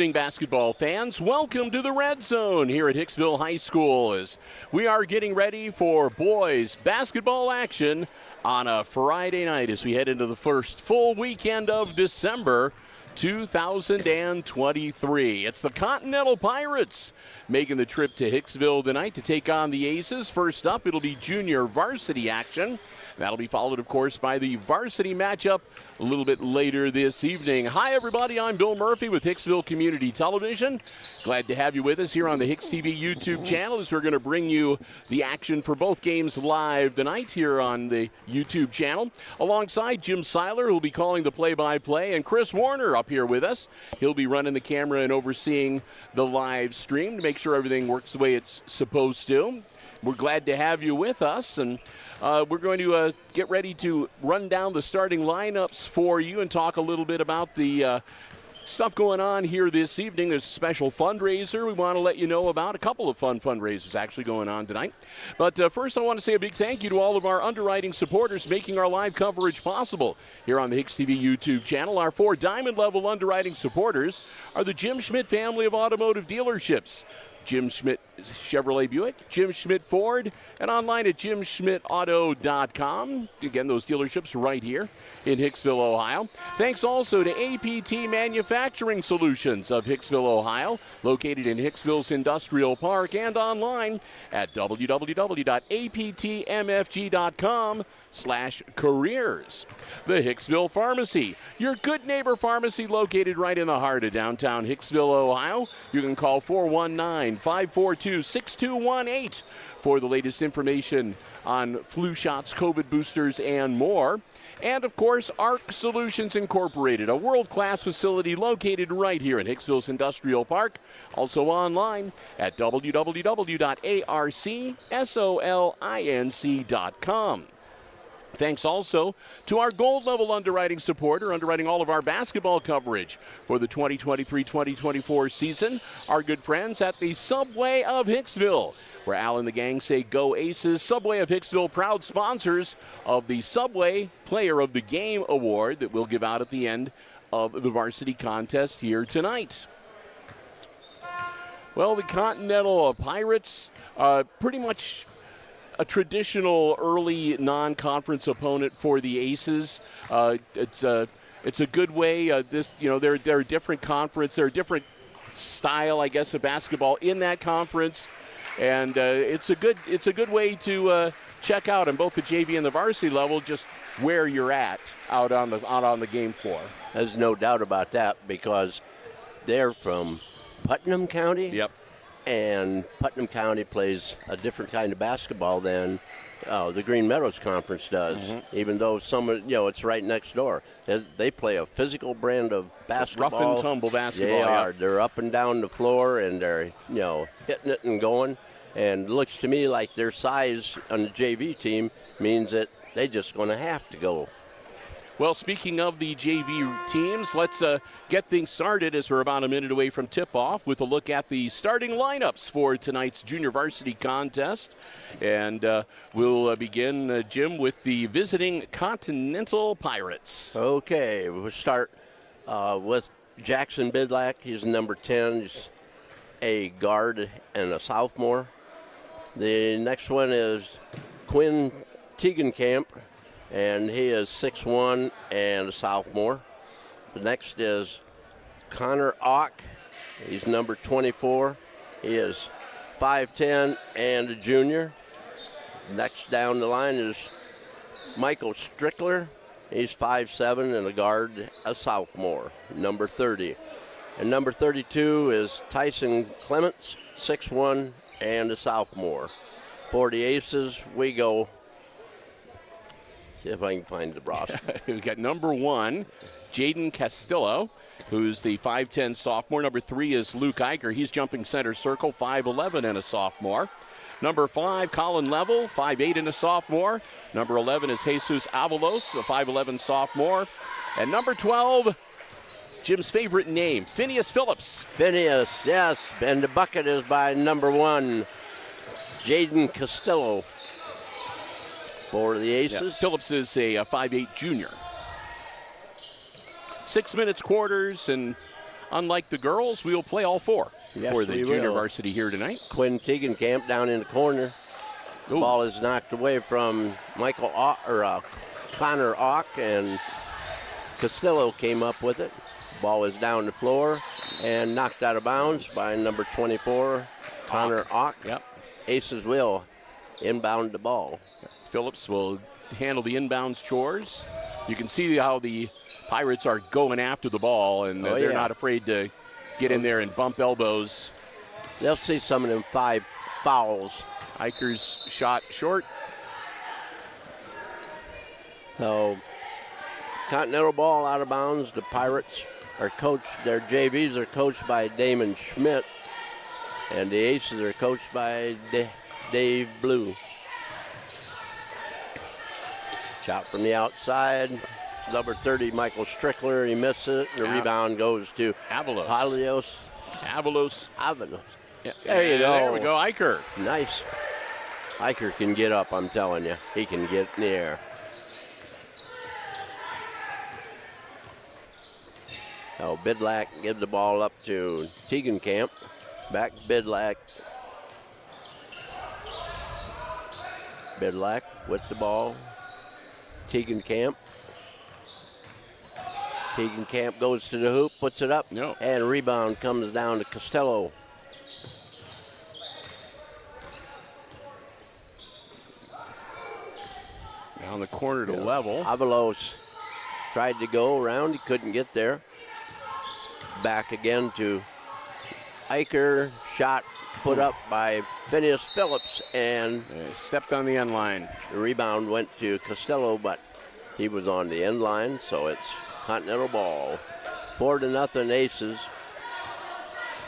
evening, basketball fans. Welcome to the Red Zone here at Hicksville High School as we are getting ready for boys basketball action on a Friday night as we head into the first full weekend of December 2023. It's the Continental Pirates making the trip to Hicksville tonight to take on the Aces. First up, it'll be junior varsity action. That'll be followed, of course, by the varsity matchup a little bit later this evening. Hi, everybody. I'm Bill Murphy with Hicksville Community Television. Glad to have you with us here on the HIX-TV YouTube channel as we're going to bring you the action for both games live tonight here on the YouTube channel. Alongside Jim Seiler, who'll be calling the play-by-play, and Chris Warner up here with us. He'll be running the camera and overseeing the live stream to make sure everything works the way it's supposed to. We're glad to have you with us, and we're going to get ready to run down the starting lineups for you and talk a little bit about the stuff going on here this evening. There's a special fundraiser we want to let you know about. A couple of fun fundraisers actually going on tonight. But first, I want to say a big thank you to all of our underwriting supporters making our live coverage possible here on the HIX-TV YouTube channel. Our 4 diamond-level underwriting supporters are the Jim Schmidt family of automotive dealerships. Jim Schmidt Chevrolet Buick, Jim Schmidt Ford, and online at jimschmidtauto.com. Again, those dealerships right here in Hicksville, Ohio. Thanks also to APT Manufacturing Solutions of Hicksville, Ohio, located in Hicksville's Industrial Park and online at www.aptmfg.com/careers. The Hicksville Pharmacy, your good neighbor pharmacy located right in the heart of downtown Hicksville, Ohio. You can call 419-542-6218 for the latest information on flu shots, COVID boosters, and more. And, of course, ARC Solutions Incorporated, a world-class facility located right here in Hicksville's Industrial Park. Also online at www.arcsolinc.com. Thanks also to our gold level underwriting supporter, underwriting all of our basketball coverage for the 2023-2024 season, our good friends at the Subway of Hicksville, where Al and the gang say go Aces. Subway of Hicksville, proud sponsors of the Subway Player of the Game Award that we'll give out at the end of the varsity contest here tonight. Well, the Continental Pirates pretty much a traditional early non-conference opponent for the Aces. It's a good way. They're a different conference. They're a different style, I guess, of basketball in that conference, and it's a good way to check out on both the JV and the varsity level just where you're at out on the game floor. There's no doubt about that because they're from Putnam County. Yep. And Putnam County plays a different kind of basketball than the Green Meadows Conference does, even though it's right next door. They play a physical brand of basketball. Rough and tumble basketball. They are. They're up and down the floor, and they're hitting it and going. And it looks to me like their size on the JV team means that they're just going to have to go. Well, speaking of the JV teams, let's get things started as we're about a minute away from tip-off with a look at the starting lineups for tonight's junior varsity contest. And we'll begin, Jim, with the visiting Continental Pirates. Okay, we'll start with Jackson Bidlack. He's number 10. He's a guard and a sophomore. The next one is Quinn Teagenkamp, and he is 6'1" and a sophomore. The next is Connor Ock. He's number 24. He is 5'10" and a junior. Next down the line is Michael Strickler. He's 5'7" and a guard, a sophomore, number 30. And number 32 is Tyson Clements, 6'1" and a sophomore. For the Aces, we go. If I can find the roster. We've got number 1, Jaden Castillo, who's the 5'10" sophomore. Number 3 is Luke Eicher. He's jumping center circle, 5'11" and a sophomore. Number 5, Colin Level, 5'8" and a sophomore. Number 11 is Jesus Avalos, a 5'11" sophomore. And number 12, Jim's favorite name, Phineas Phillips. Phineas, yes. And the bucket is by number 1, Jaden Castillo. For the Aces. Yeah, Phillips is a 5'8" junior. 6 minutes quarters, and unlike the girls, we will play all four Yes, for the we junior will. varsity here tonight. Quinn Tegenkamp down in the corner. The Ooh. ball is knocked away from Connor Ock, and Castillo came up with it. Ball is down the floor and knocked out of bounds by number 24, Connor Ock. Yep. Aces will inbound the ball. Phillips will handle the inbounds chores. You can see how the Pirates are going after the ball, and they're not afraid to get in there and bump elbows. They'll see some of them 5 fouls. Eicher's shot short. So, Continental ball out of bounds. The Pirates are coached, their JVs are coached by Damon Schmidt, and the Aces are coached by Dave Blue. Shot from the outside. Number 30, Michael Strickler, he missed it. The rebound goes to Avalos. Avalos. Yeah. There you go. There we go, Eicher. Nice. Eicher can get up, I'm telling you. He can get in the air. So Bidlack gives the ball up to Tegenkamp. Back Bidlack. Bidlack with the ball. Tegenkamp. Tegenkamp goes to the hoop, puts it up, No. and rebound comes down to Costello. Down the corner to level. Avalos tried to go around, he couldn't get there. Back again to Eicher, shot put up by Phineas Phillips, and Stepped on the end line. the rebound went to Costello, but he was on the end line, so it's Continental ball. 4-0 Aces.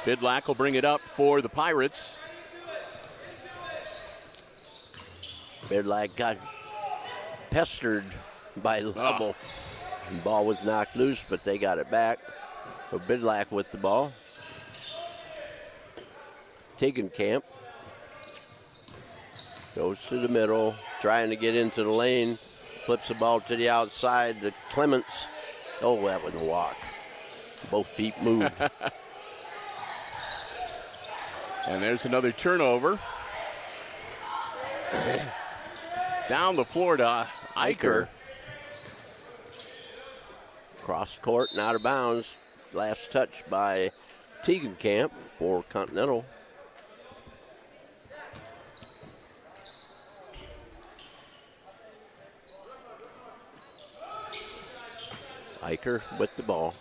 Bidlack will bring it up for the Pirates. Bidlack got pestered by Lovell. The ball was knocked loose, but they got it back. So Bidlack with the ball. Tegenkamp goes to the middle, trying to get into the lane. Flips the ball to the outside to Clements. Oh, that was a walk. Both feet moved. And there's another turnover. Down the floor to Eicher. Cross court and out of bounds. Last touch by Tegenkamp for Continental. Eicher with the ball.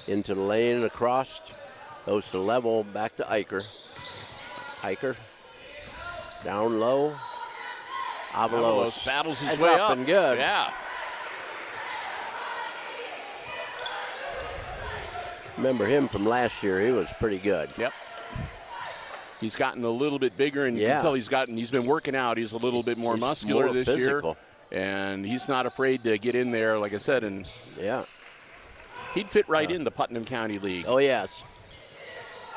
Into the lane, across. Goes to level, back to Eicher. Eicher. Down low. Avalos battles his That's way up. and good. Yeah. Remember him from last year. He was pretty good. Yep. He's gotten a little bit bigger, and you Yeah. can tell he's been working out. He's a little bit more He's muscular more this physical. year. And he's not afraid to get in there, like I said, and Yeah. he'd fit right in the Putnam County League. Oh, yes.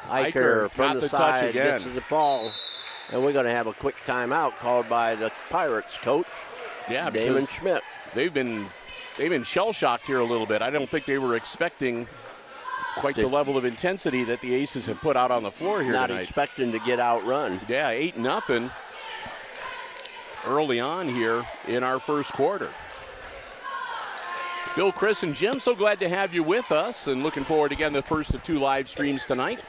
Eicher Eicher from got the the touch side again. gets to the ball. And we're going to have a quick timeout called by the Pirates coach, Yeah, Damon because Schmidt. they've been shell-shocked here a little bit. I don't think they were expecting quite the level of intensity that the Aces have put out on the floor here Not tonight. expecting to get outrun. Yeah, 8-0 early on here in our first quarter. Bill, Chris, and Jim, so glad to have you with us, and looking forward again to the first of 2 live streams tonight.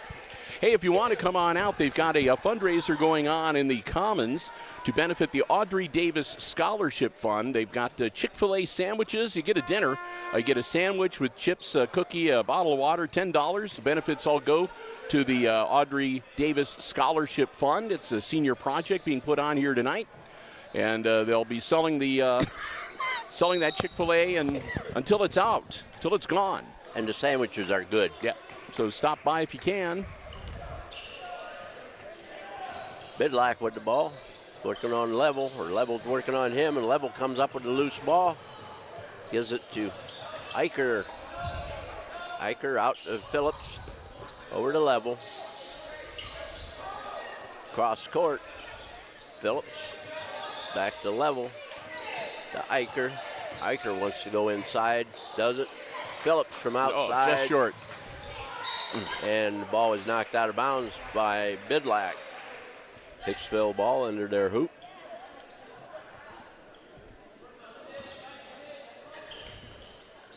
Hey, if you want to come on out, they've got a fundraiser going on in the Commons to benefit the Audrey Davis Scholarship Fund. They've got Chick-fil-A sandwiches. You get a dinner. You get a sandwich with chips, a cookie, a bottle of water, $10. The benefits all go to the Audrey Davis Scholarship Fund. It's a senior project being put on here tonight. And they'll be selling selling that Chick-fil-A and until it's out, till it's gone. And the sandwiches are good. Yeah. So stop by if you can. Bidlack with the ball, working on Level, or Level's working on him, and Level comes up with a loose ball. Gives it to Eicher. Eicher out to Phillips, over to Level. Cross court, Phillips, back to Level, to Eicher. Eicher wants to go inside, does it. Phillips from outside. Oh, just short. And the ball was knocked out of bounds by Bidlack. Hicksville ball under their hoop.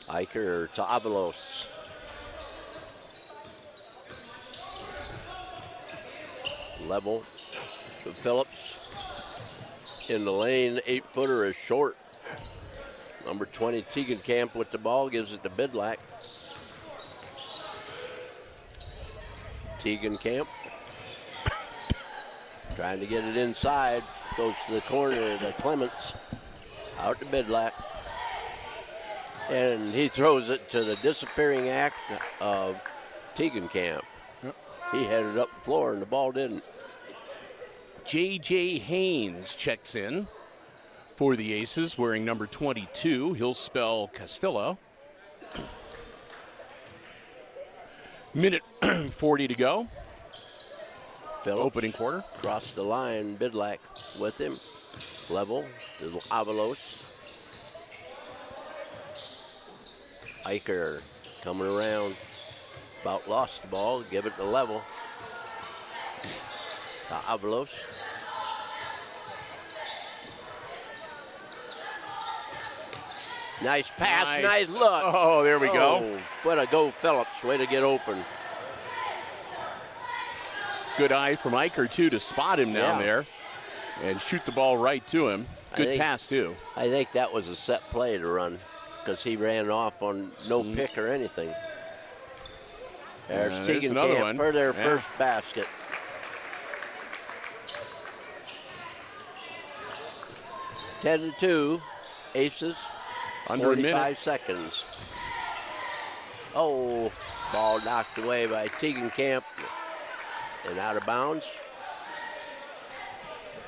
Eicher to Avalos. Level to Phillips. In the lane, 8-footer is short. Number 20, Tegenkamp with the ball, gives it to Bidlack. Tegenkamp trying to get it inside. Goes to the corner to Clements. Out to Bidlack. And he throws it to the disappearing act of Tegenkamp. Yep. He headed up the floor and the ball didn't. J.J. Haynes checks in for the Aces, wearing number 22. He'll spell Castillo. Minute 40 to go. Phillips Opening quarter. Crossed the line, Bidlack with him. Level to Avalos. Eicher coming around. About lost the ball, give it to Level. To Avalos. Nice pass, nice look. Oh, there we go. Way to go, Phillips. Way to get open. Good eye from Eicher, too, to spot him down there and shoot the ball right to him. Good pass, too. I think that was a set play to run because he ran off on no pick or anything. There's Tegenkamp for their first basket. Ten to 2, Aces. Under 45 a minute. seconds. Oh, ball knocked away by Tegenkamp and out of bounds.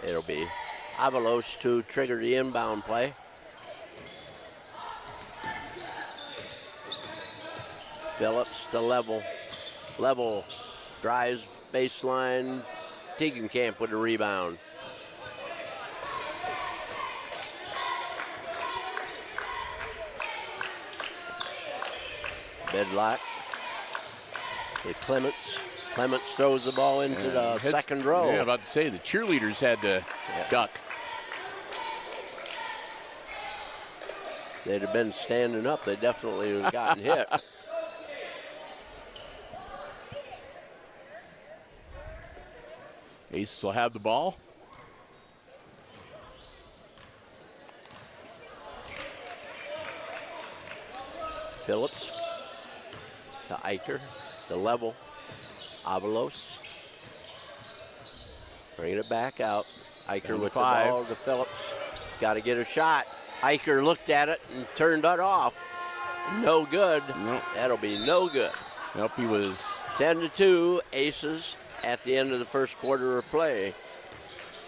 It'll be Avalos to trigger the inbound play. Phillips to Level. Level drives baseline. Tegenkamp with a rebound. Bidlack to Clements. Clements throws the ball into the second row. Yeah, about to say the cheerleaders had to duck. They'd have been standing up. They definitely would have gotten hit. Aces will have the ball. Phillips to Eicher, the Level. Avalos. Bringing it back out. Eicher with the ball to Phillips. Got to get a shot. Eicher looked at it and turned it off. No good. Nope. That'll be no good. Nope, he was 10 to 2, Aces at the end of the first quarter of play.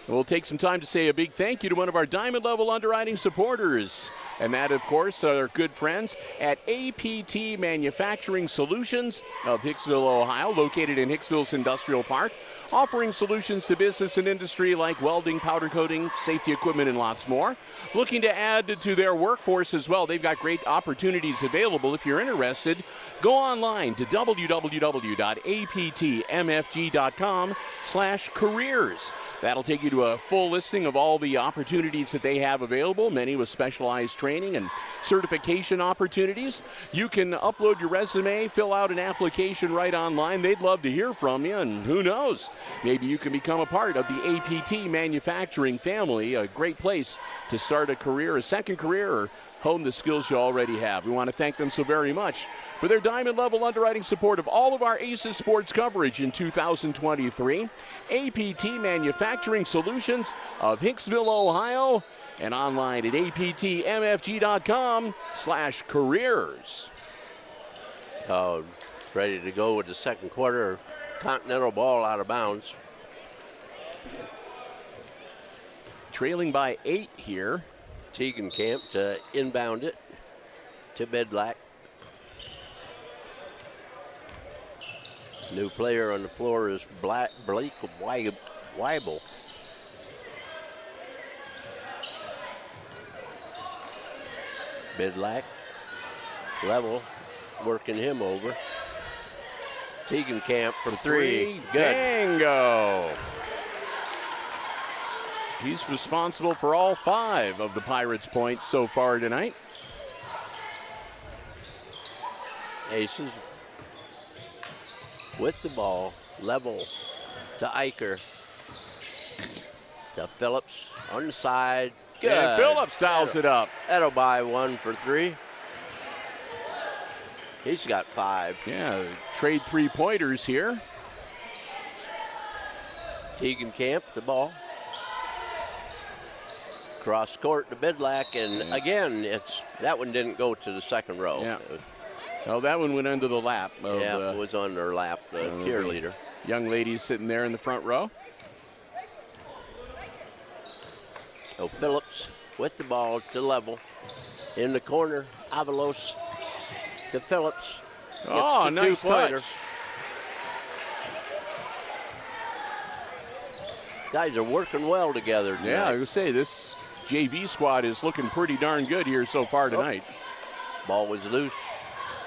We'll take some time to say a big thank you to one of our Diamond Level underwriting supporters. And that, of course, are our good friends at APT Manufacturing Solutions of Hicksville, Ohio, located in Hicksville's Industrial Park, offering solutions to business and industry like welding, powder coating, safety equipment, and lots more. Looking to add to their workforce as well. They've got great opportunities available. If you're interested, go online to www.aptmfg.com/careers. That'll take you to a full listing of all the opportunities that they have available, many with specialized training and certification opportunities. You can upload your resume, fill out an application right online. They'd love to hear from you, and who knows, maybe you can become a part of the APT manufacturing family, a great place to start a career, a second career, or hone the skills you already have. We want to thank them so very much for their Diamond Level underwriting support of all of our Aces sports coverage in 2023. APT Manufacturing Solutions of Hicksville, Ohio, and online at aptmfg.com/careers. Ready to go with the second quarter. Continental ball out of bounds. Trailing by 8 here. Tegenkamp to inbound it to Bidlack. New player on the floor is Blake Weibel. Bidlack, Level, working him over. Tegan Camp from three. Good. Bingo. He's responsible for all 5 of the Pirates' points so far tonight. Aces with the ball, level to Eicher. To Phillips on the side. Good. And Phillips dials it up. That'll buy 1 for 3. He's got 5. Yeah, trade 3-pointers here. Tegan Camp, the ball. Cross court to Bidlack, and again, that one didn't go to the second row. Yeah. Oh, that one went under the lap of it was on their lap, the cheerleader. Young ladies sitting there in the front row. So Phillips with the ball to level. In the corner, Avalos to Phillips. Oh, nice touch. Guys are working well together tonight. Yeah, I was going to say, this JV squad is looking pretty darn good here so far tonight. Ball was loose.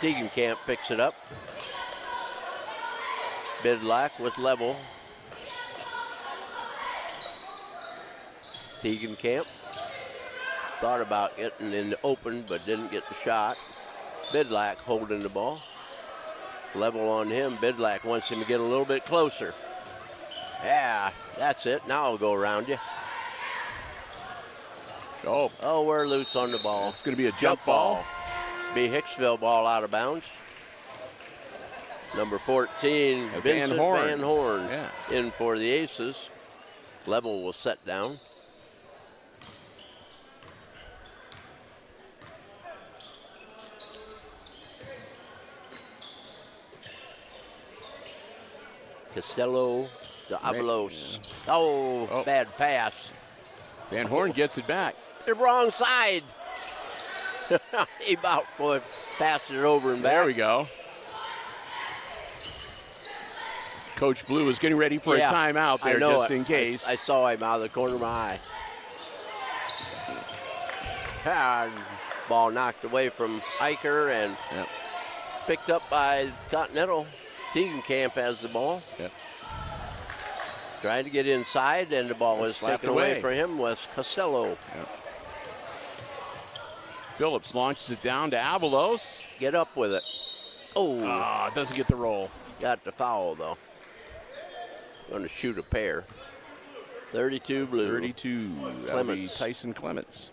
Tegan Camp picks it up. Bidlack with level. Tegan Camp thought about getting in the open, but didn't get the shot. Bidlack holding the ball. Level on him. Bidlack wants him to get a little bit closer. Yeah, that's it. Now I'll go around you. Oh, we're loose on the ball. It's going to be a jump ball. Be Hicksville ball out of bounds. Number 14, Vincent Van Horn in for the Aces. Level will set down. Costello to Avalos. Oh, bad pass. Van Horn gets it back. The wrong side. He about passed it over and back. There we go. Coach Blue is getting ready for a timeout there just in case. I saw him out of the corner of my eye. Ball knocked away from Eicher and picked up by Continental. Tegan Camp has the ball. Trying to get inside, and the ball was taken away from him was Costello. Phillips launches it down to Avalos. Get up with it. Oh, doesn't get the roll. Got the foul, though. Going to shoot a pair. 32 blue. 32. That'll be Tyson Clements.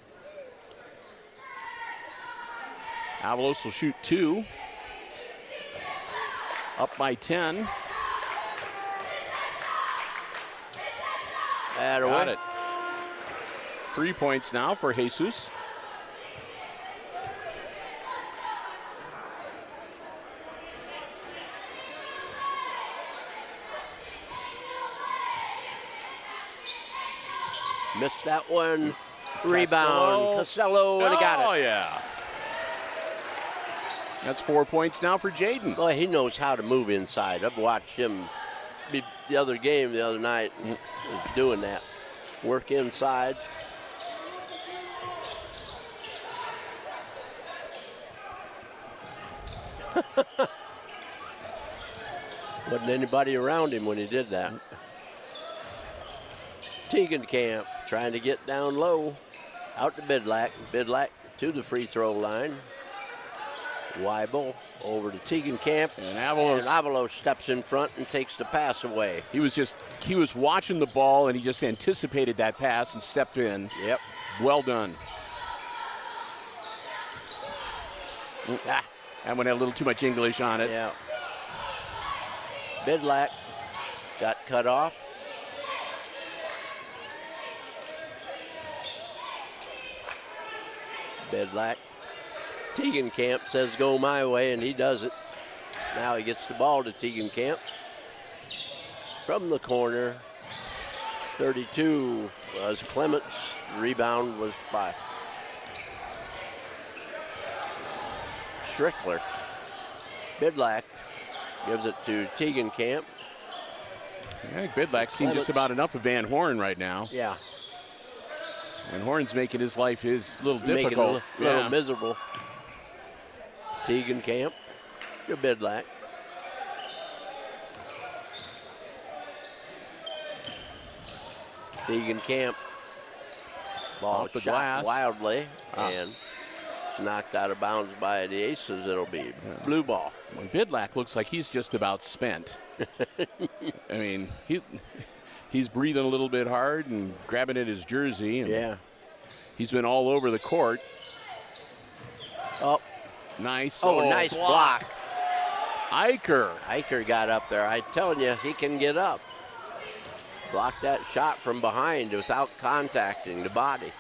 Avalos will shoot 2. Up by 10. Got it. 3 points now for Jesus. Missed that one. Rebound. Costello, and he got it. Oh, yeah. That's 4 points now for Jaden. Well, he knows how to move inside. I've watched him the other game the other night doing that. Work inside. Wasn't anybody around him when he did that. Tegan Camp trying to get down low. Out to Bidlack. Bidlack to the free throw line. Weibel over to Tegan Camp. And Avalos steps in front and takes the pass away. He was watching the ball and he just anticipated that pass and stepped in. Yep. Well done. That one had a little too much English on it. Yeah. Bidlack got cut off. Bidlack. Tegan Camp says go my way, and he does it. Now he gets the ball to Tegan Camp. From the corner, 32 was Clements. Rebound was by Strickler. Bidlack gives it to Tegan Camp. I think Bidlack's seen just about enough of Van Horn right now. Yeah. Van Horn's making his life a little difficult. A little miserable. Tegan Camp to Bidlack. Deegan Camp. Ball Off the shot glass. wildly, and it's knocked out of bounds by the Aces. It'll be blue ball. Well, Bidlack looks like he's just about spent. I mean, he's breathing a little bit hard and grabbing at his jersey. And Yeah. he's been all over the court. Oh, Nice. nice block. Eicher. Got up there. I'm telling you, he can get up. Blocked that shot from behind without contacting the body.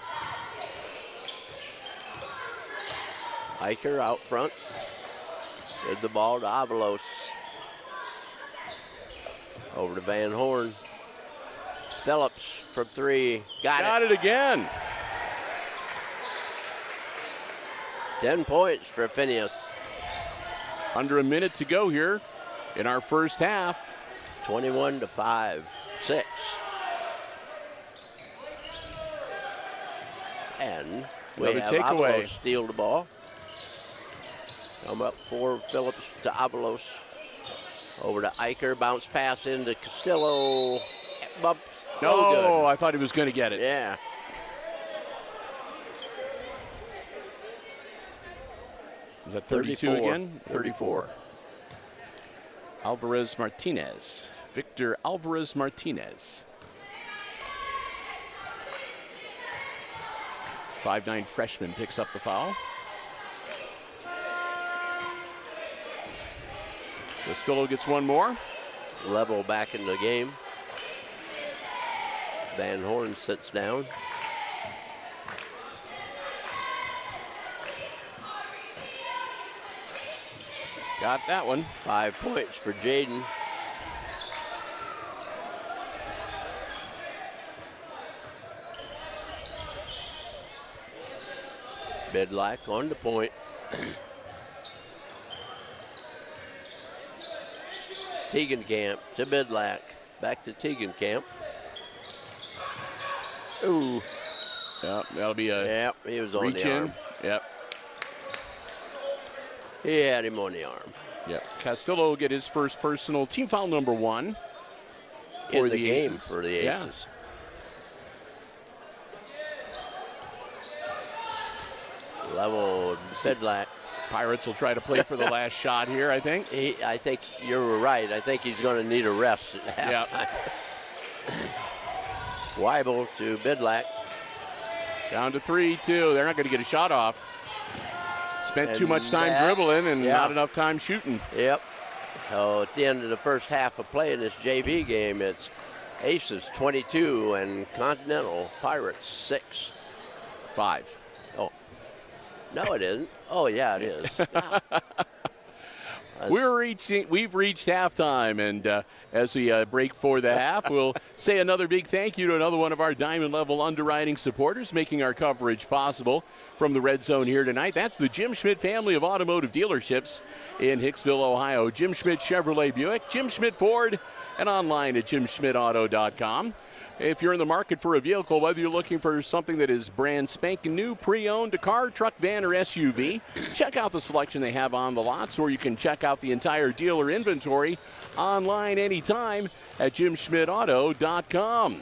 Eicher out front. Give the ball to Avalos. Over to Van Horn. Phillips from three. Got it again. 10 points for Phineas. Under a minute to go here in our first half. 21-5, 6. And we Another have takeaway. Avalos steal the ball. Come up for Phillips to Avalos. Over to Eicher. Bounce pass into Castillo. Bump. No, good. I thought he was going to get it. Yeah. Is that 32 34. again? 34. Alvarez Martinez. Victor Alvarez Martinez. 5'9" freshman picks up the foul. Castillo gets one more. Level back in the game. Van Horn sits down. Got that one. 5 points for Jaden. Bidlack on the point. Camp to Bidlack. Back to Camp. Ooh. Yep, that'll be a Yep, he was on reach the in. arm. Yep. He had him on the arm. Yep. Castillo will get his first personal, team foul number 1 for In the the game Aces. for the Yeah. Aces. Level Bidlack. Pirates will try to play for the last shot here, I think. I think you're right. I think he's going to need a rest at halftime. Weibel to Bidlack. Down to 3, too. They're not going to get a shot off. Spent too And much time that- dribbling and yeah. not enough time shooting. Yep. So at the end of the first half of play in this JV game, it's Aces 22 and Continental Pirates 6. 5. Oh, no, it isn't. Oh, yeah, it is. Yeah. We've reached halftime, and as we break for the half, we'll say another big thank you to another one of our Diamond Level underwriting supporters, making our coverage possible from the Red Zone here tonight. That's the Jim Schmidt family of automotive dealerships in Hicksville, Ohio. Jim Schmidt Chevrolet Buick, Jim Schmidt Ford, and online at jimschmidtauto.com. If you're in the market for a vehicle, whether you're looking for something that is brand spanking new, pre-owned, a car, truck, van, or SUV, check out the selection they have on the lots, or you can check out the entire dealer inventory online anytime at jimschmidtauto.com.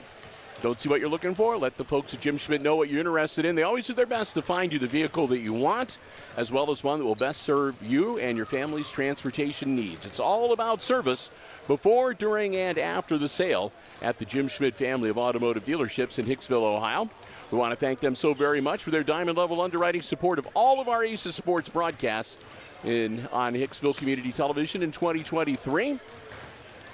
Don't see what you're looking for? Let the folks at Jim Schmidt know what you're interested in. They always do their best to find you the vehicle that you want, as well as one that will best serve you and your family's transportation needs. It's all about service before, during, and after the sale at the Jim Schmidt family of automotive dealerships in Hicksville, Ohio. We want to thank them so very much for their Diamond Level underwriting support of all of our Aces Sports broadcasts on Hicksville Community Television in 2023.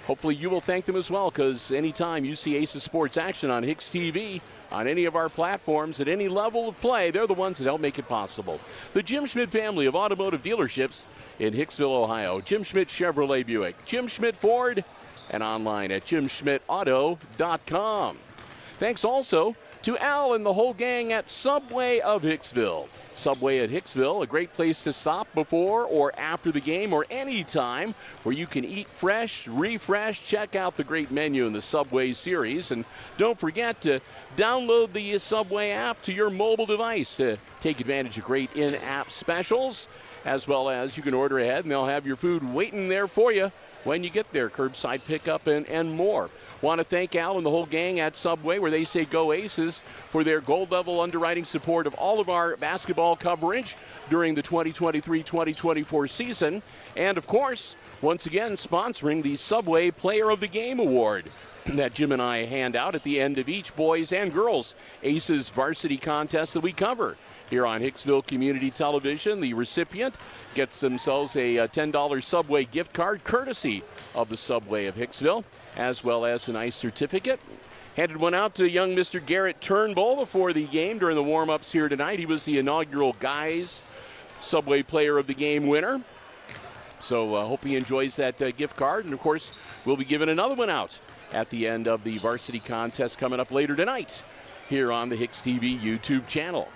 Hopefully you will thank them as well, because anytime you see Aces Sports action on HIX-TV, on any of our platforms, at any level of play, they're the ones that help make it possible. The Jim Schmidt family of automotive dealerships in Hicksville, Ohio. Jim Schmidt Chevrolet Buick, Jim Schmidt Ford, and online at jimschmidtauto.com. Thanks also to Al and the whole gang at Subway of Hicksville. Subway at Hicksville, a great place to stop before or after the game or any time, where you can eat fresh, refresh, check out the great menu in the Subway series. And don't forget to download the Subway app to your mobile device to take advantage of great in-app specials, as well as you can order ahead and they'll have your food waiting there for you when you get there, curbside pickup and more. Want to thank Al and the whole gang at Subway, where they say go Aces, for their gold level underwriting support of all of our basketball coverage during the 2023-2024 season. And of course, once again, sponsoring the Subway Player of the Game Award that Jim and I hand out at the end of each boys and girls Aces varsity contest that we cover here on Hicksville Community Television. The recipient gets themselves a $10 Subway gift card courtesy of the Subway of Hicksville, as well as a nice certificate. Handed one out to young Mr. Garrett Turnbull before the game during the warm-ups here tonight. He was the inaugural guys Subway Player of the Game winner. So hope he enjoys that gift card. And, of course, we'll be giving another one out at the end of the varsity contest coming up later tonight here on the HIX-TV YouTube channel.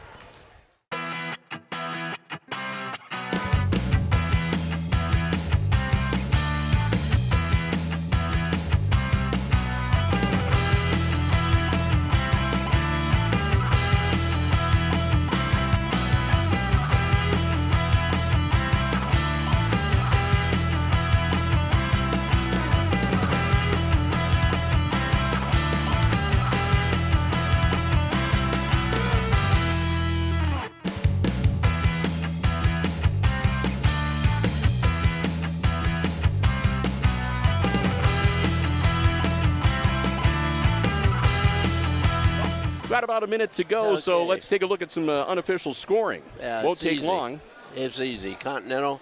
Got about a minute to go, so let's take a look at some unofficial scoring. Won't take easy. long. It's easy. Continental,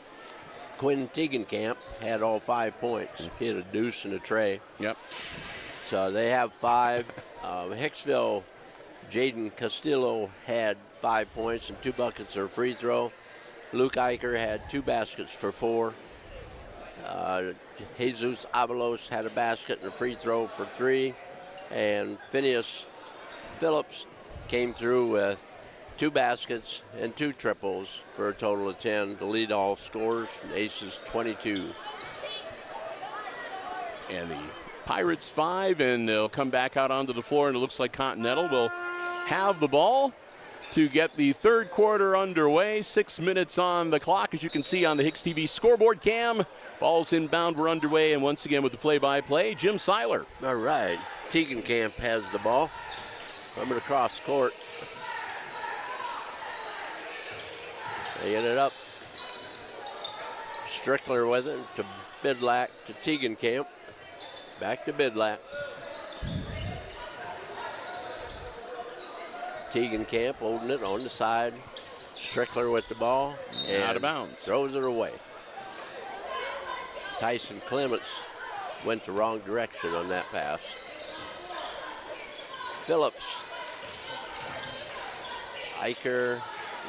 Quinn Tegenkamp had all 5 points. He had a deuce and a tray. Yep. So they have 5. Hicksville, Jaden Castillo had 5 points and 2 buckets or free throw. Luke Eicher had 2 baskets for 4. Jesus Avalos had a basket and a free throw for 3. And Phineas Phillips came through with 2 baskets and 2 triples for a total of 10 to lead all scorers. Aces 22. And the Pirates 5, and they'll come back out onto the floor, and it looks like Continental will have the ball to get the third quarter underway. 6 minutes on the clock, as you can see on the HIX-TV scoreboard cam. Ball's inbound, we're underway, and once again with the play-by-play, Jim Seiler. All right, Tegenkamp has the ball. Coming across court. They get it up. Strickler with it to Bidlack to Tegenkamp. Back to Bidlack. Tegenkamp holding it on the side. Strickler with the ball. And out of bounds. Throws it away. Tyson Clements went the wrong direction on that pass. Phillips. Eicher,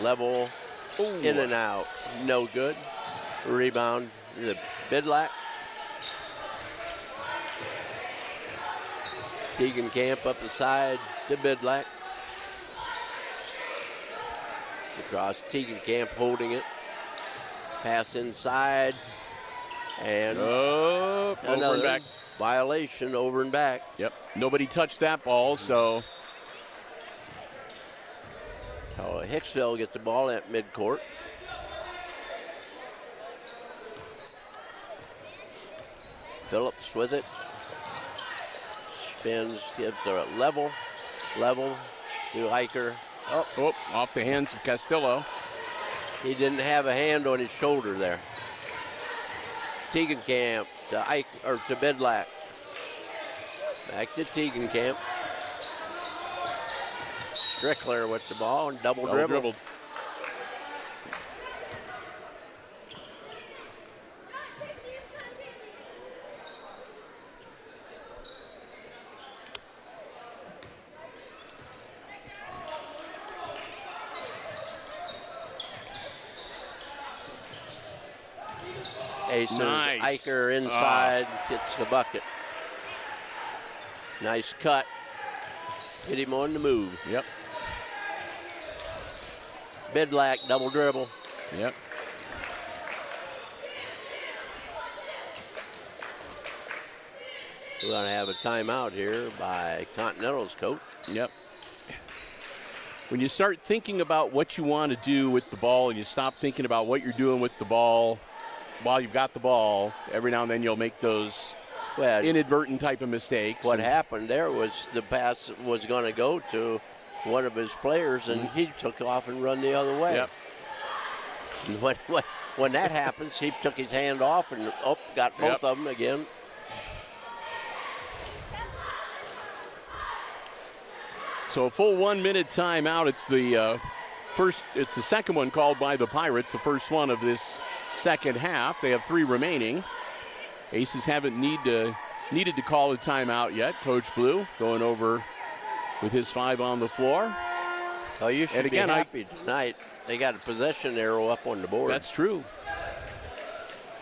level, in and out, no good. Rebound, the Bidlack. Tegenkamp up the side to Bidlack. Across, Tegenkamp holding it. Pass inside, and over and back. Violation over and back. Yep, nobody touched that ball, so. Hicksville get the ball at midcourt. Phillips with it. Spins, gives the level to Eicher. Oh, off the hands of Castillo. He didn't have a hand on his shoulder there. Tegenkamp to Eicher, or to Bidlack. Back to Tegenkamp. Strickler with the ball and double dribble. Aces, nice. Eicher inside, gets the bucket. Nice cut. Hit him on the move. Yep. Bidlack, double dribble. Yep. We're going to have a timeout here by Continental's coach. Yep. When you start thinking about what you want to do with the ball and you stop thinking about what you're doing with the ball while you've got the ball, every now and then you'll make those inadvertent type of mistakes. What happened there was the pass was going to go to one of his players, and he took off and run the other way. Yep. And when that happens, he took his hand off and got both of them again. So a full 1 minute timeout. It's the It's the second one called by the Pirates. The first one of this second half. They have 3 remaining. Aces haven't needed to call a timeout yet. Coach Blue going over with his 5 on the floor. Oh, you should be happy tonight. They got a possession arrow up on the board. That's true.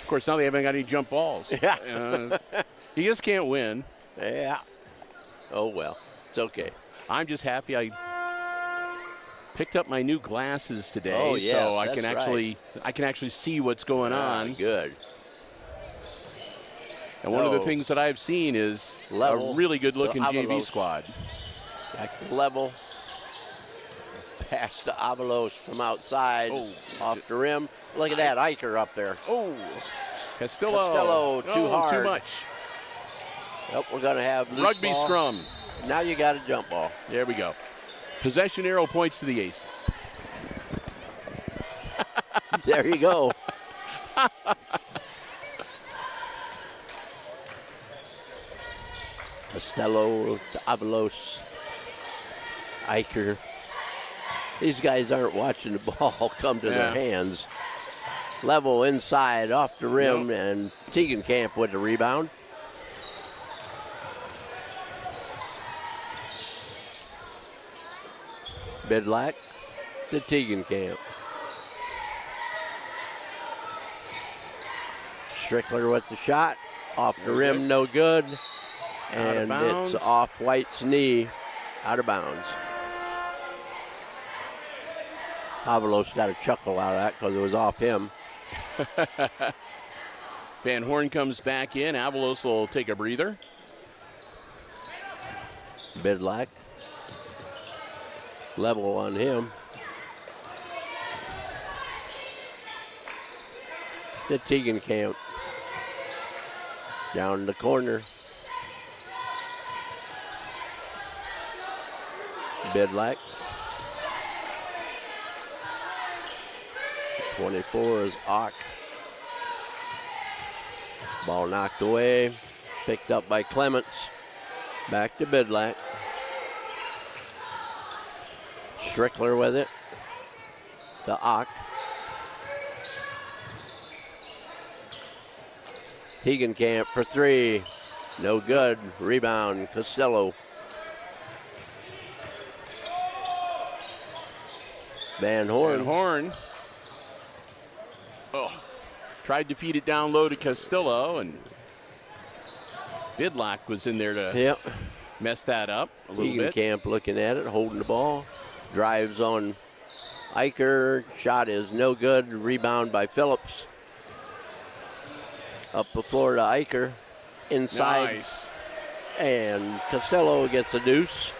Of course, now they haven't got any jump balls. Yeah. You just can't win. Yeah. Oh, well. It's okay. I'm just happy I picked up my new glasses today, oh, yes, so I can actually see what's going on. Good. And one of the things that I've seen is a really good-looking JV squad. Back to level. Pass to Avalos from outside, off the rim. Look at that, Eicher up there. Oh, Castillo too hard. Too much. Yep, we're going to have loose rugby ball. Scrum. Now you got a jump ball. There we go. Possession arrow points to the Aces. There you go. Costello to Avalos. Eicher. These guys aren't watching the ball come to their hands. Level inside, off the rim, and Tegenkamp with the rebound. Bidlack to Tegenkamp. Strickler with the shot. Off the rim, no good. And it's off White's knee, out of bounds. Avalos got a chuckle out of that because it was off him. Van Horn comes back in. Avalos will take a breather. Bidlack. Level on him. To Tegenkamp. Down the corner. Bidlack. 24 is Ock. Ball knocked away. Picked up by Clements. Back to Bidlack. Strickler with it. To Ock. Tegenkamp for 3. No good. Rebound, Costello. Van Horn. Tried to feed it down low to Castillo, and Bidlack was in there to mess that up a little bit. Tegenkamp looking at it, holding the ball. Drives on Eicher. Shot is no good. Rebound by Phillips. Up the floor to Eicher. Inside. Nice. And Costello gets a deuce.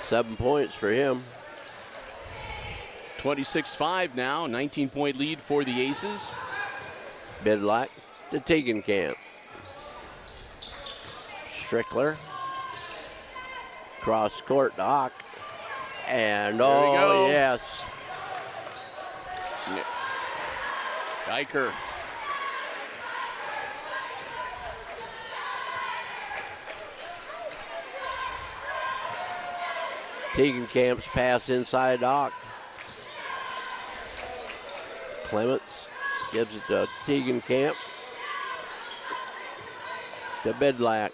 7 points for him. 26-5 now, 19-point lead for the Aces. Bidlack to Tegenkamp. Strickler. Cross court to Ock. And yes. Eicher. Tegenkamp's pass inside Ock. Clements gives it to Tegenkamp. To Bidlack.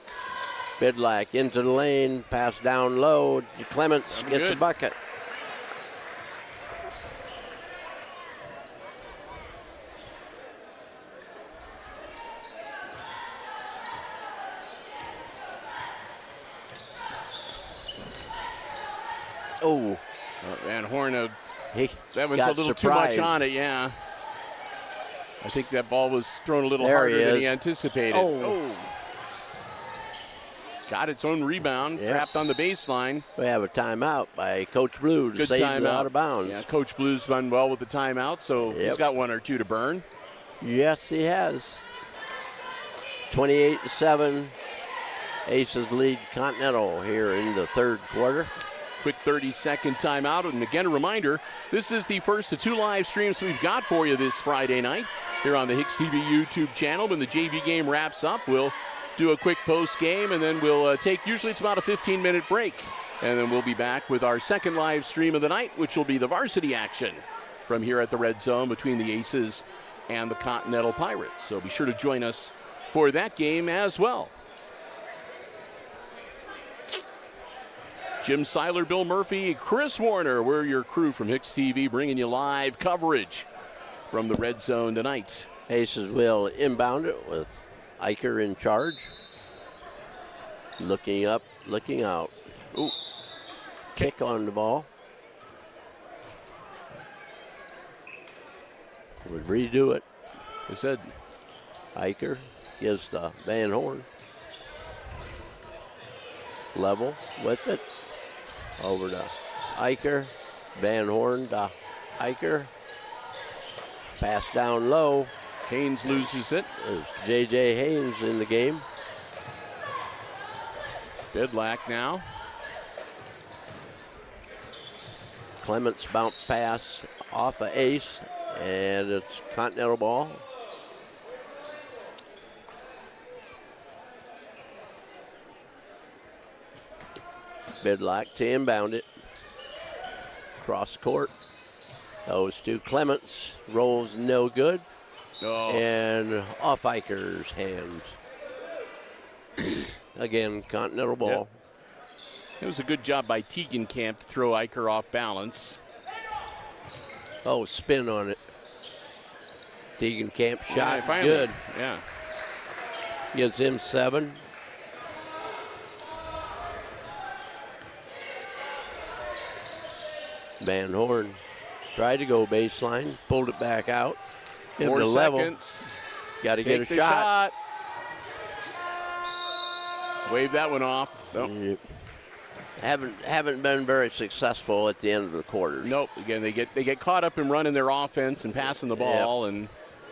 Bidlack into the lane. Pass down low. Clements gets a bucket. Van Horn, that was got a little surprised. too much on it, I think that ball was thrown a little harder than he anticipated. Got its own rebound, trapped on the baseline. We have a timeout by Coach Blue to save it out of bounds. Yeah, Coach Blue's done well with the timeout, so he's got 1 or 2 to burn. Yes, he has. 28-7. Aces lead Continental here in the third quarter. Quick 30-second timeout. And again, a reminder, this is the first of 2 live streams we've got for you this Friday night here on the HIX-TV YouTube channel. When the JV game wraps up, we'll do a quick post game, and then we'll usually it's about a 15-minute break. And then we'll be back with our second live stream of the night, which will be the varsity action from here at the Red Zone between the Aces and the Continental Pirates. So be sure to join us for that game as well. Jim Seiler, Bill Murphy, Chris Warner, we're your crew from HIX-TV, bringing you live coverage from the Red Zone tonight. Aces will inbound it with Eicher in charge. Looking up, looking out. Ooh. Kick on the ball. Would redo it. They said Eicher gives to Van Horn. Level with it. Over to Eicher. Van Horn to Eicher. Pass down low. Haynes loses it. There's J.J. Haynes in the game. Bidlack now. Clements bounce pass off of Ace, and it's Continental ball. Bidlack to inbound it. Cross court. Goes to Clements. Rolls no good. Oh. And off Eicher's hands. Again, Continental ball. Yep. It was a good job by Tegenkamp to throw Eicher off balance. Oh, spin on it. Tegenkamp shot, Yeah, good. Yeah. Gives him 7. Van Horn tried to go baseline, pulled it back out. 4 level. seconds. Got to get a Take the shot. Wave that one off. Nope. Yep. Haven't been very successful at the end of the quarters. Nope. Again, they get caught up in running their offense and passing the ball, and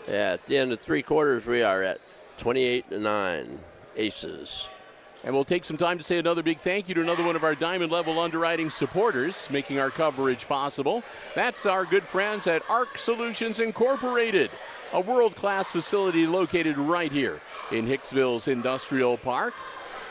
yeah, at the end of 3 quarters, we are at 28-9 Aces. And we'll take some time to say another big thank you to another one of our Diamond Level underwriting supporters, making our coverage possible. That's our good friends at ARC Solutions Incorporated, a world-class facility located right here in Hicksville's Industrial Park.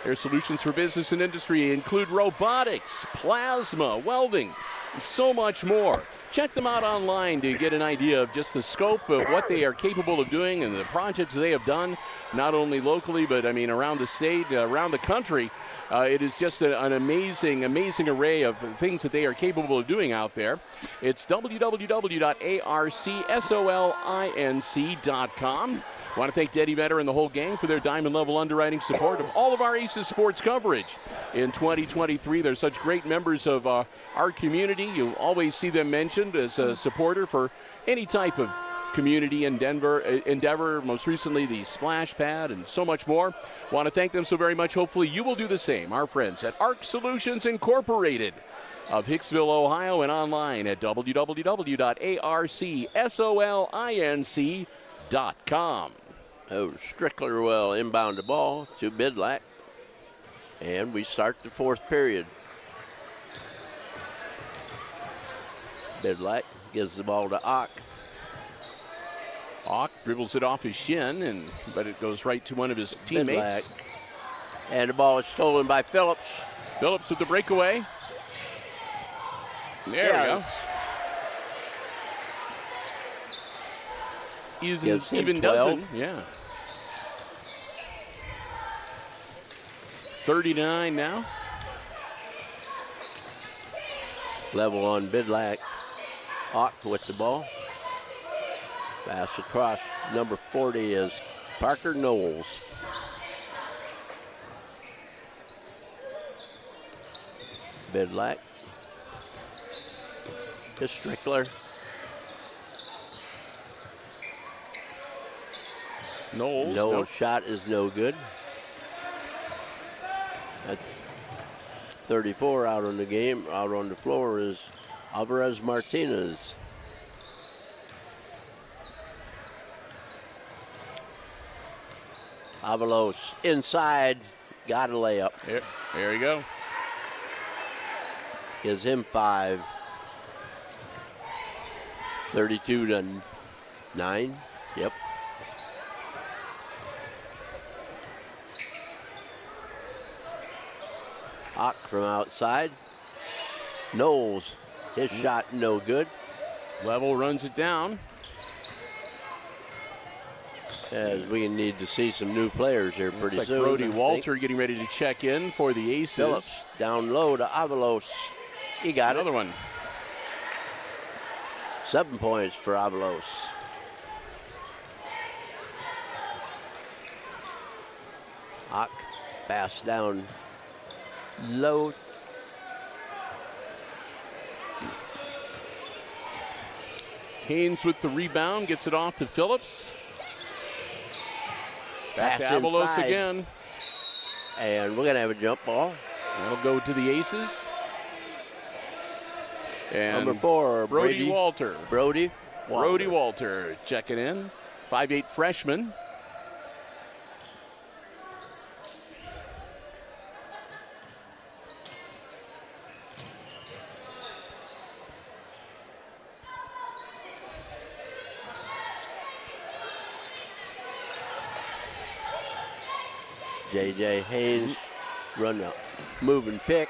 Their solutions for business and industry include robotics, plasma, welding, and so much more. Check them out online to get an idea of just the scope of what they are capable of doing and the projects they have done, not only locally, but I mean around the state, around the country. It is just an amazing, amazing array of things that they are capable of doing out there. It's www.arcsolinc.com. I want to thank Eddie Vedder and the whole gang for their Diamond Level underwriting support of all of our Aces sports coverage in 2023. They're such great members of our community. You always see them mentioned as a supporter for any type of community endeavor, most recently the splash pad and so much more. Want to thank them so very much. Hopefully you will do the same. Our friends at ARC Solutions Incorporated of Hicksville, Ohio, and online at www.arcsolinc.com. Oh, Strickler will inbound the ball to Bidlack. And we start the 4th period. Bidlack gives the ball to Ock. Ock dribbles it off his shin, but it goes right to one of his teammates. Bidlack. And the ball is stolen by Phillips. Phillips with the breakaway. There we go. Even dozen. Yeah. 39 now. Level on Bidlack. Ock with the ball. Pass across. Number 40 is Parker Knowles. Bidlack. To Strickler. Knowles. Knowles' shot is no good. At 34 out on the game, out on the floor is Alvarez Martinez. Avalos inside, got a layup. There you go. Gives him 5. 32-9. Yep. Ock from outside. Knowles, his shot no good. Level runs it down. As we need to see some new players here pretty Looks like soon. Brody Walter getting ready to check in for the Aces. Phillips down low to Avalos. He got Another one. 7 points for Avalos. Ock pass down low. Haynes with the rebound, gets it off to Phillips. Back to Pass Avalos inside. again. And we're going to have a jump ball. That'll go to the Aces. And Number 4, Brody Walter. Brody Walter checking in. 5'8" freshman. J.J. Haynes run up, move and pick,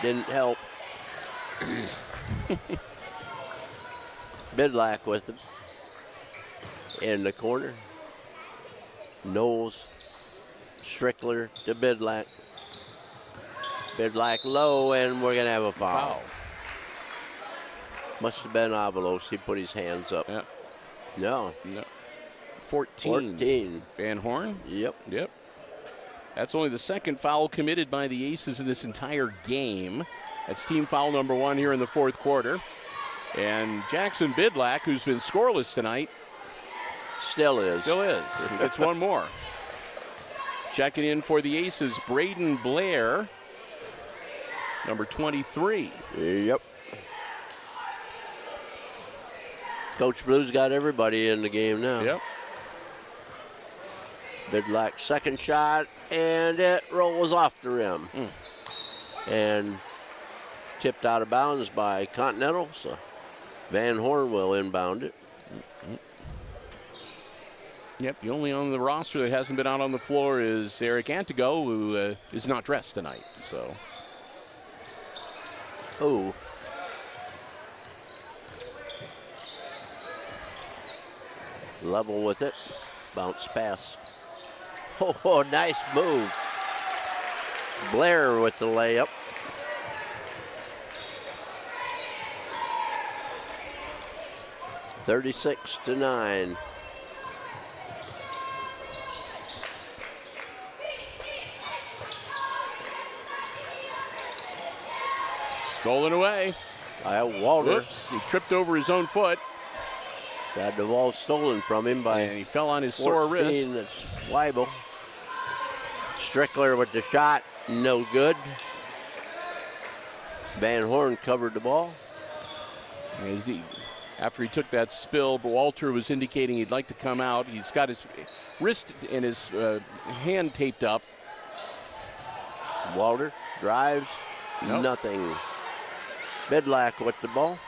didn't help. Bidlack with him in the corner. Knowles, Strickler to Bidlack. Bidlack low, and we're gonna have a foul. Must have been Avalos. He put his hands up. Yeah. No. 14. Van Horn. Yep. That's only the second foul committed by the Aces in this entire game. That's team foul number 1 here in the fourth quarter. And Jackson Bidlack, who's been scoreless tonight, Still is. He gets one more. Checking in for the Aces, Braden Blair, number 23. Yep. Coach Blue's got everybody in the game now. Yep. Bidlack's second shot, and it rolls off the rim. And tipped out of bounds by Continental, so Van Horn will inbound it. Yep, the only on the roster that hasn't been out on the floor is Eric Antigo, who is not dressed tonight. So, level with it, bounce pass. Oh, nice move. Blair with the layup. (36-9). stolen away. Walter. Whoops, he tripped over his own foot. Got the ball stolen from him by And he fell on his sore wrist. That's Weibel. Strickler with the shot, no good. Van Horn covered the ball. After he took that spill, but Walter was indicating he'd like to come out. He's got his wrist and his hand taped up. Walter drives, Nope. nothing. Bidlack with the ball.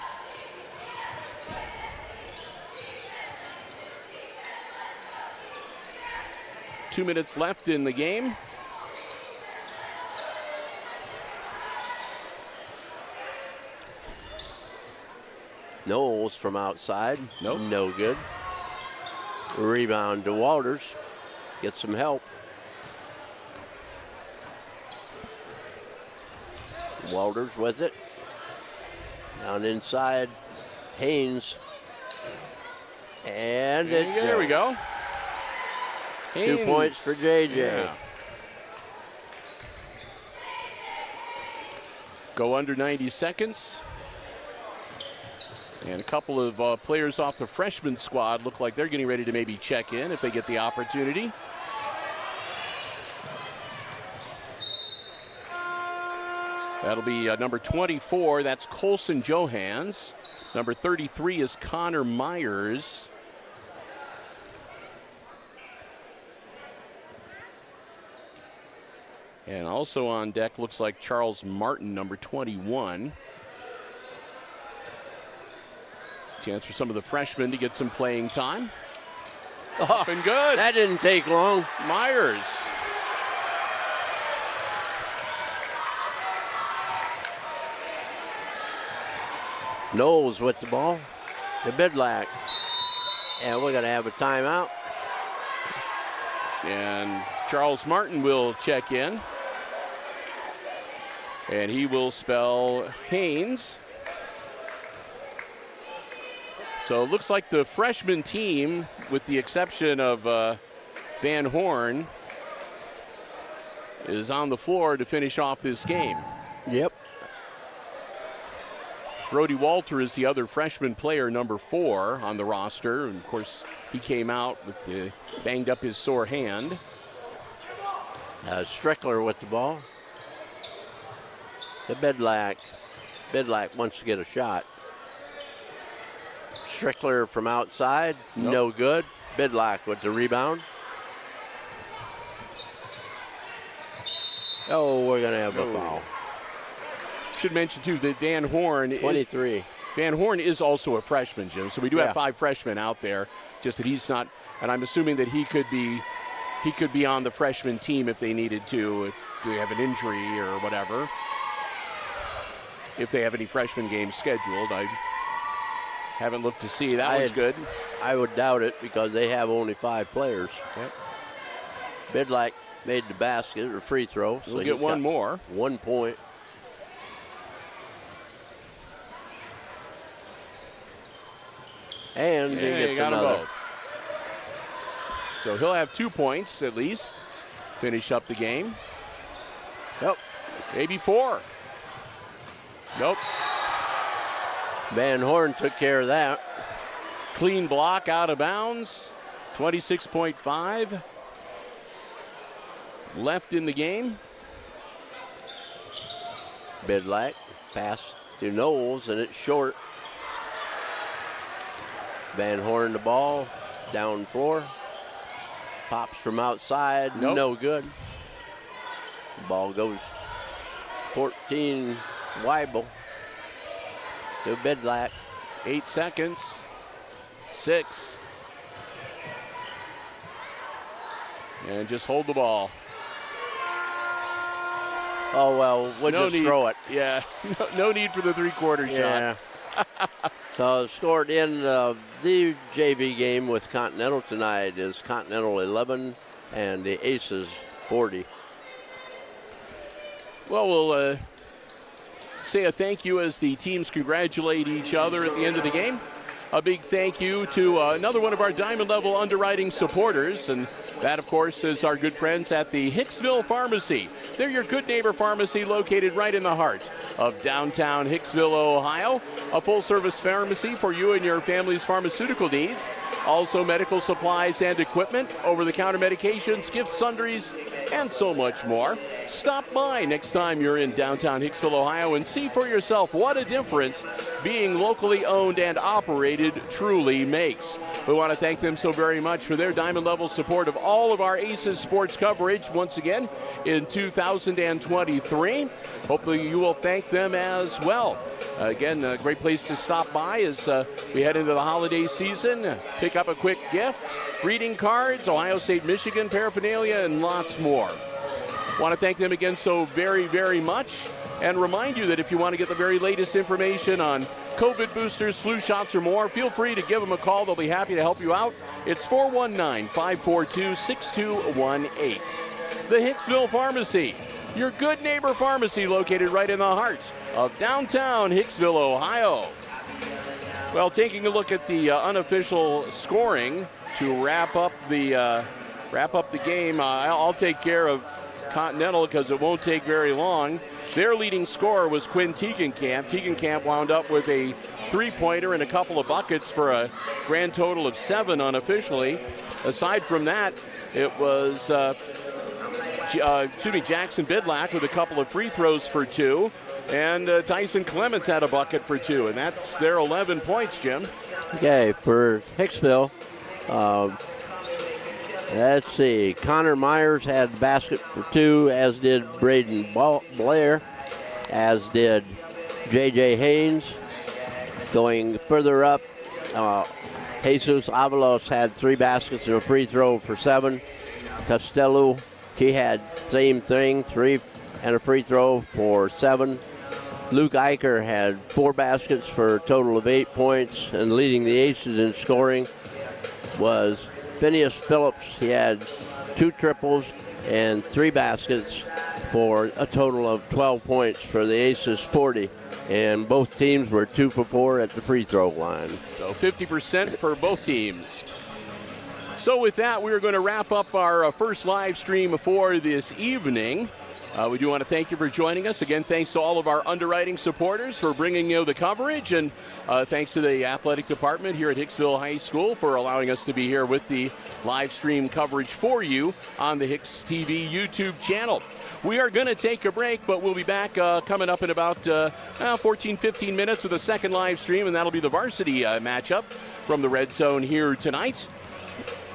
Two minutes left in the game. Knowles from outside. Nope. No good. Rebound to Walters. Get some help. Walters with it. Down inside. Haynes. And There we go. 2 Haynes. points for JJ. Yeah. Go under 90 seconds. And a couple of players off the freshman squad look like they're getting ready to maybe check in if they get the opportunity. That'll be number 24. That's Colson Johans. Number 33 is Connor Myers. And also on deck looks like Charles Martin, number 21. Chance for some of the freshmen to get some playing time. Oh, and good. That didn't take long. Myers. Knowles with the ball. The Bidlack. And we're going to have a timeout. And Charles Martin will check in. And he will spell Haynes. So it looks like the freshman team, with the exception of Van Horn, is on the floor to finish off this game. Yep. Brody Walter is the other freshman player, number 4 on the roster. And of course, he came out with the banged up his sore hand. Strickler with the ball. The Bidlack. Bidlack wants to get a shot. Strickler from outside, Nope. No good. Bidlack with the rebound. Oh, we're going to have a foul. Should mention, too, that Van Horn 23. Van Horn is also a freshman, Jim. So we do Yeah. have 5 freshmen out there. Just that he's not, and I'm assuming that he could be on the freshman team if they needed to, if they have an injury or whatever. If they have any freshman games scheduled, I haven't looked to see. That one's good. I would doubt it because they have only 5 players. Yep. Bidlack made the basket or free throw. We'll get one more. 1 point. And he gets got them another. both. So he'll have 2 points at least. Finish up the game. Yep. Maybe 4. Nope. Van Horn took care of that. Clean block out of bounds. 26.5 left in the game. Bidlack pass to Knowles, and it's short. Van Horn the ball, down floor. Pops from outside, Nope. No good. The ball goes 14 Weibel to Bidlack. 8 seconds. 6. And just hold the ball. Oh, well, we'll No just need. throw it. Yeah, no need for the three-quarter Yeah. shot. So scored in the JV game with Continental tonight is Continental 11 and the Aces 40. Well, we'll say a thank you as the teams congratulate each other at the end of the game. A big thank you to another one of our Diamond Level underwriting supporters, and that, of course, is our good friends at the Hicksville Pharmacy. They're your good neighbor pharmacy located right in the heart of downtown Hicksville, Ohio. A full-service pharmacy for you and your family's pharmaceutical needs. Also medical supplies and equipment, over-the-counter medications, gift sundries, and so much more. Stop by next time you're in downtown Hicksville, Ohio, and see for yourself what a difference being locally owned and operated truly makes. We want to thank them so very much for their diamond level support of all of our Aces sports coverage once again in 2023. Hopefully you will thank them as well. Again, a great place to stop by as we head into the holiday season. Pick up a quick gift, greeting cards, Ohio State, Michigan paraphernalia, and lots more. Want to thank them again so very, very much, and remind you that if you want to get the very latest information on COVID boosters, flu shots, or more, feel free to give them a call. They'll be happy to help you out. It's 419-542-6218. The Hicksville Pharmacy, your good neighbor pharmacy located right in the heart of downtown Hicksville, Ohio. Well, taking a look at the unofficial scoring to wrap up the game, I'll take care of Continental because it won't take very long. Their leading scorer was Quinn Tegenkamp. Tegenkamp wound up with a three-pointer and a couple of buckets for a grand total of 7 unofficially. Aside from that, it was Jackson Bidlack with a couple of free throws for 2, and Tyson Clements had a bucket for 2, and that's their 11 points, Jim. Okay, for Hicksville, Let's see. Connor Myers had the basket for 2, as did Braden Blair, as did J.J. Haynes. Going further up, Jesus Avalos had 3 baskets and a free throw for 7. Costello, he had same thing, 3 and a free throw for 7. Luke Eicher had 4 baskets for a total of 8 points, and leading the Aces in scoring was Phineas Phillips. He had 2 triples and 3 baskets for a total of 12 points for the Aces 40. And both teams were 2 for 4 at the free throw line. So 50% for both teams. So with that, we're going to wrap up our first live stream for this evening. We do want to thank you for joining us. Again, thanks to all of our underwriting supporters for bringing you the coverage, and thanks to the athletic department here at Hicksville High School for allowing us to be here with the live stream coverage for you on the HIX-TV YouTube channel. We are going to take a break, but we'll be back coming up in about 14, 15 minutes with a second live stream, and that'll be the varsity matchup from the Red Zone here tonight.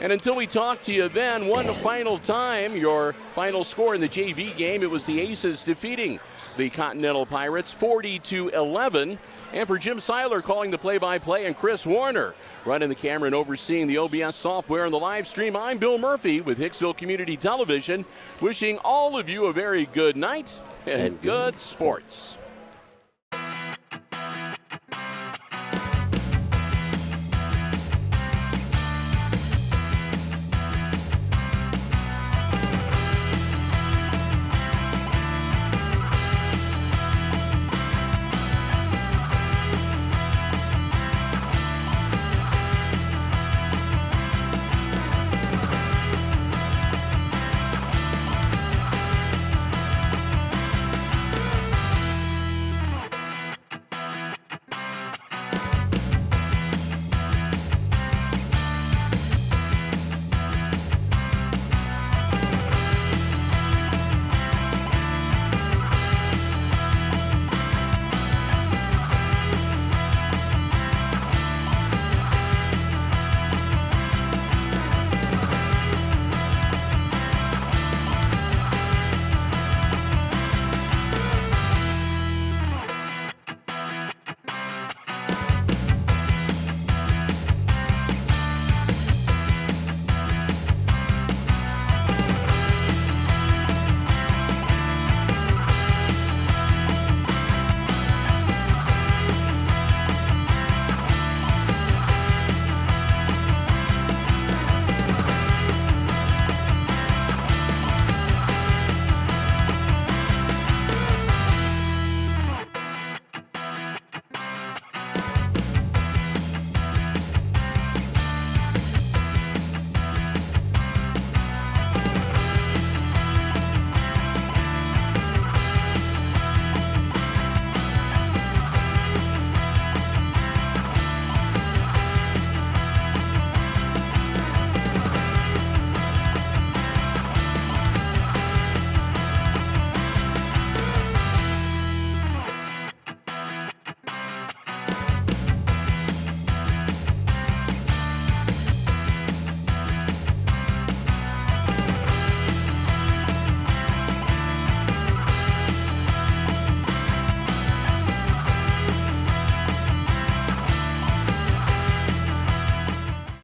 And until we talk to you then, one final time, your final score in the JV game, it was the Aces defeating the Continental Pirates 40-11. And for Jim Seiler calling the play-by-play and Chris Warner running the camera and overseeing the OBS software and the live stream, I'm Bill Murphy with Hicksville Community Television, wishing all of you a very good night and good sports.